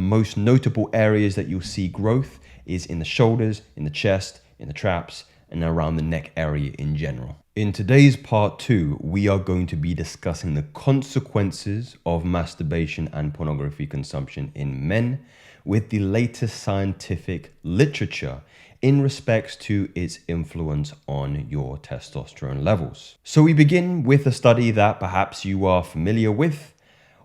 most notable areas that you'll see growth is in the shoulders, in the chest, in the traps, and around the neck area in general. In today's part 2, we are going to be discussing the consequences of masturbation and pornography consumption in men with the latest scientific literature in respects to its influence on your testosterone levels. So we begin with a study that perhaps you are familiar with,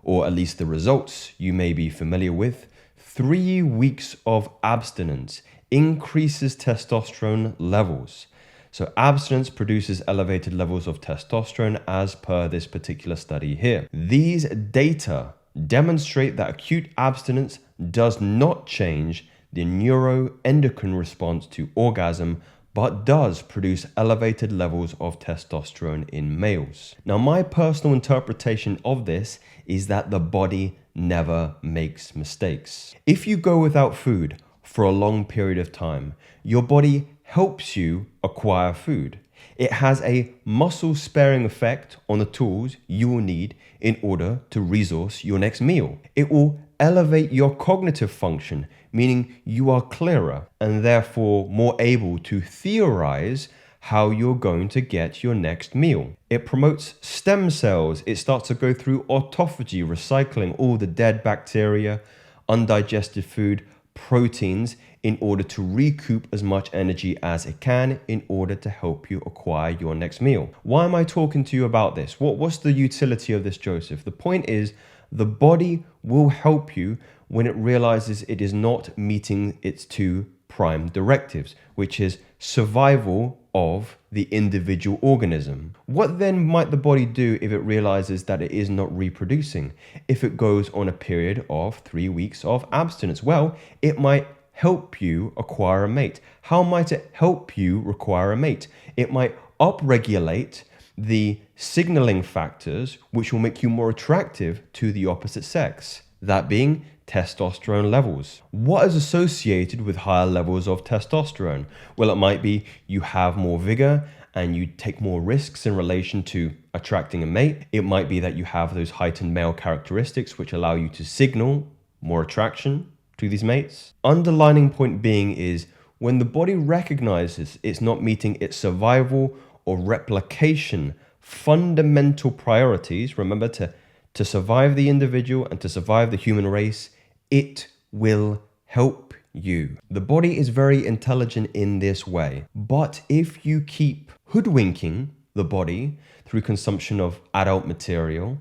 or at least the results you may be familiar with. 3 weeks of abstinence increases testosterone levels. So abstinence produces elevated levels of testosterone as per this particular study here. These data demonstrate that acute abstinence does not change the neuroendocrine response to orgasm, but does produce elevated levels of testosterone in males. Now, my personal interpretation of this is that the body never makes mistakes. If you go without food for a long period of time, your body helps you acquire food. It has a muscle sparing effect on the tools you will need in order to resource your next meal. It will elevate your cognitive function, meaning you are clearer and therefore more able to theorize how you're going to get your next meal. It promotes stem cells. It starts to go through autophagy, recycling all the dead bacteria, undigested food, proteins in order to recoup as much energy as it can in order to help you acquire your next meal. Why am I talking to you about this? What's the utility of this, Joseph? The point is, the body will help you when it realizes it is not meeting its 2 prime directives, which is survival of the individual organism. What then might the body do if it realizes that it is not reproducing? If it goes on a period of 3 weeks of abstinence? Well, it might help you acquire a mate. How might it help you acquire a mate? It might upregulate the signaling factors which will make you more attractive to the opposite sex, that being testosterone levels. What is associated with higher levels of testosterone? Well, it might be you have more vigor and you take more risks in relation to attracting a mate. It might be that you have those heightened male characteristics which allow you to signal more attraction to these mates. Underlining point being is when the body recognizes it's not meeting its survival or replication fundamental priorities, remember to survive the individual and to survive the human race, it will help you. The body is very intelligent in this way, but if you keep hoodwinking the body through consumption of adult material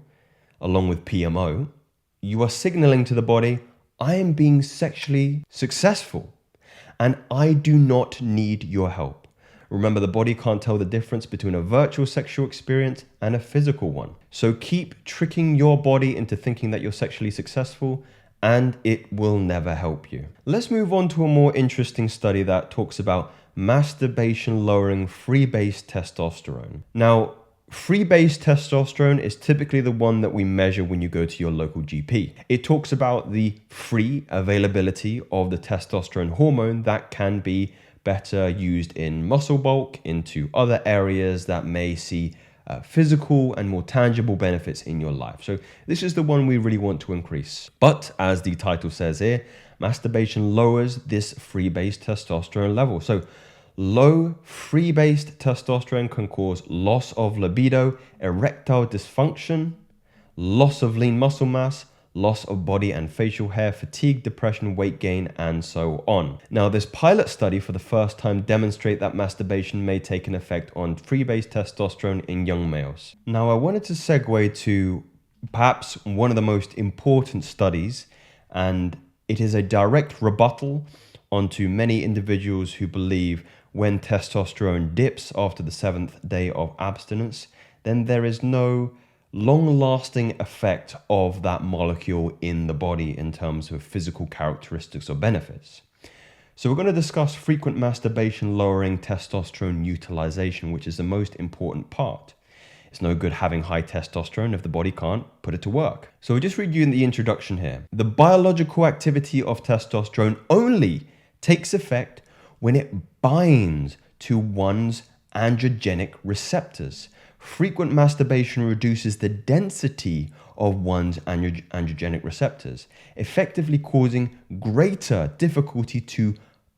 along with PMO, you are signaling to the body, I am being sexually successful and I do not need your help. Remember, the body can't tell the difference between a virtual sexual experience and a physical one. So keep tricking your body into thinking that you're sexually successful and it will never help you. Let's move on to a more interesting study that talks about masturbation lowering free-base testosterone. Now, free-base testosterone is typically the one that we measure when you go to your local GP. It talks about the free availability of the testosterone hormone that can be better used in muscle bulk, into other areas that may see physical and more tangible benefits in your life. So this is the one we really want to increase. But as the title says here, masturbation lowers this free-base testosterone level. So low free-based testosterone can cause loss of libido, erectile dysfunction, loss of lean muscle mass, loss of body and facial hair, fatigue, depression, weight gain, and so on. Now, this pilot study for the first time demonstrate that masturbation may take an effect on free-base testosterone in young males. Now, I wanted to segue to perhaps one of the most important studies, and it is a direct rebuttal onto many individuals who believe when testosterone dips after the 7th day of abstinence, then there is no long-lasting effect of that molecule in the body in terms of physical characteristics or benefits. So we're going to discuss frequent masturbation lowering testosterone utilization, which is the most important part. It's no good having high testosterone if the body can't put it to work. So we'll just read you in the introduction here. The biological activity of testosterone only takes effect when it binds to one's androgenic receptors. Frequent masturbation reduces the density of one's androgenic receptors, effectively causing greater difficulty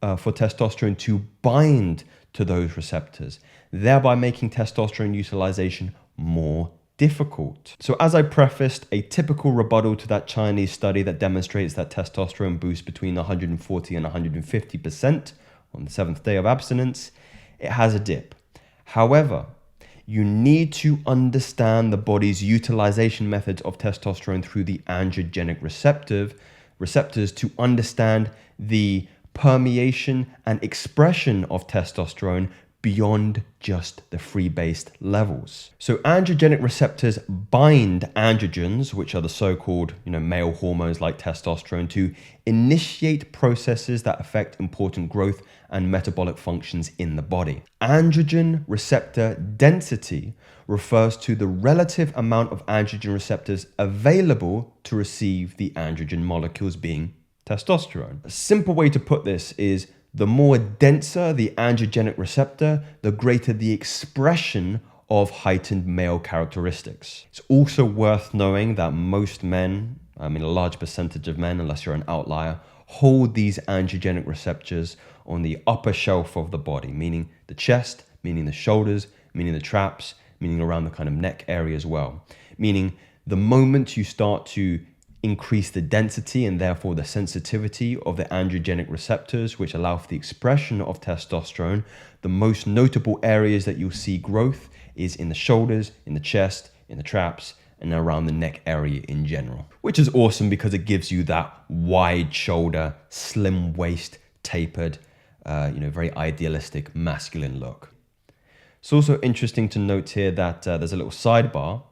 for testosterone to bind to those receptors, thereby making testosterone utilization more difficult. So as I prefaced, a typical rebuttal to that Chinese study that demonstrates that testosterone boosts between 140 and 150% on the 7th day of abstinence, it has a dip. However, you need to understand the body's utilization methods of testosterone through the androgenic receptors to understand the permeation and expression of testosterone beyond just the free-based levels. So androgenic receptors bind androgens, which are the so-called male hormones like testosterone, to initiate processes that affect important growth and metabolic functions in the body. Androgen receptor density refers to the relative amount of androgen receptors available to receive the androgen molecules, being testosterone. A simple way to put this is the more denser the androgenic receptor, the greater the expression of heightened male characteristics. It's also worth knowing that most men, a large percentage of men, unless you're an outlier, hold these androgenic receptors on the upper shelf of the body, meaning the chest, meaning the shoulders, meaning the traps, meaning around the kind of neck area as well. Meaning the moment you start to increase the density and therefore the sensitivity of the androgenic receptors, which allow for the expression of testosterone, the most notable areas that you'll see growth is in the shoulders, in the chest, in the traps, and around the neck area in general. Which is awesome because it gives you that wide shoulder, slim waist, tapered, very idealistic masculine look. It's also interesting to note here that there's a little sidebar.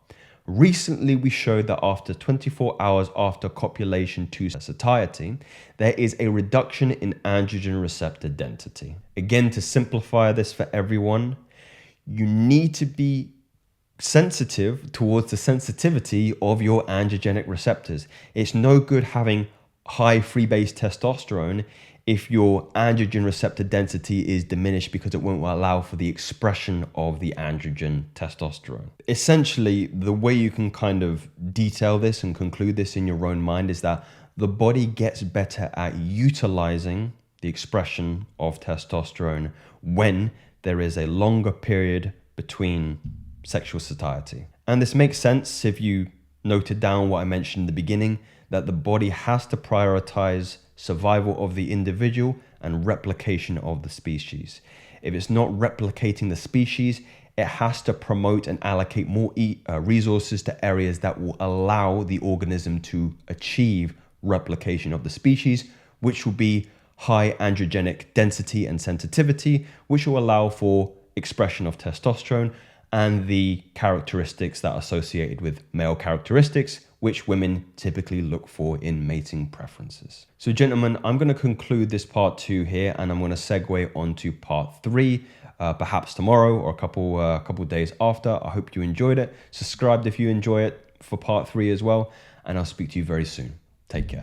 Recently, we showed that after 24 hours after copulation to satiety, there is a reduction in androgen receptor density. Again, to simplify this for everyone, you need to be sensitive towards the sensitivity of your androgenic receptors. It's no good having high free-base testosterone if your androgen receptor density is diminished because it won't allow for the expression of the androgen testosterone. Essentially, the way you can kind of detail this and conclude this in your own mind is that the body gets better at utilizing the expression of testosterone when there is a longer period between sexual satiety. And this makes sense if you noted down what I mentioned in the beginning, that the body has to prioritize survival of the individual and replication of the species. If it's not replicating the species, it has to promote and allocate more resources to areas that will allow the organism to achieve replication of the species, which will be high androgenic density and sensitivity, which will allow for expression of testosterone and the characteristics that are associated with male characteristics, which women typically look for in mating preferences. So gentlemen, I'm going to conclude this part 2 here, and I'm going to segue on to part 3, perhaps tomorrow or a couple days after. I hope you enjoyed it. Subscribe if you enjoy it for part 3 as well, and I'll speak to you very soon. Take care.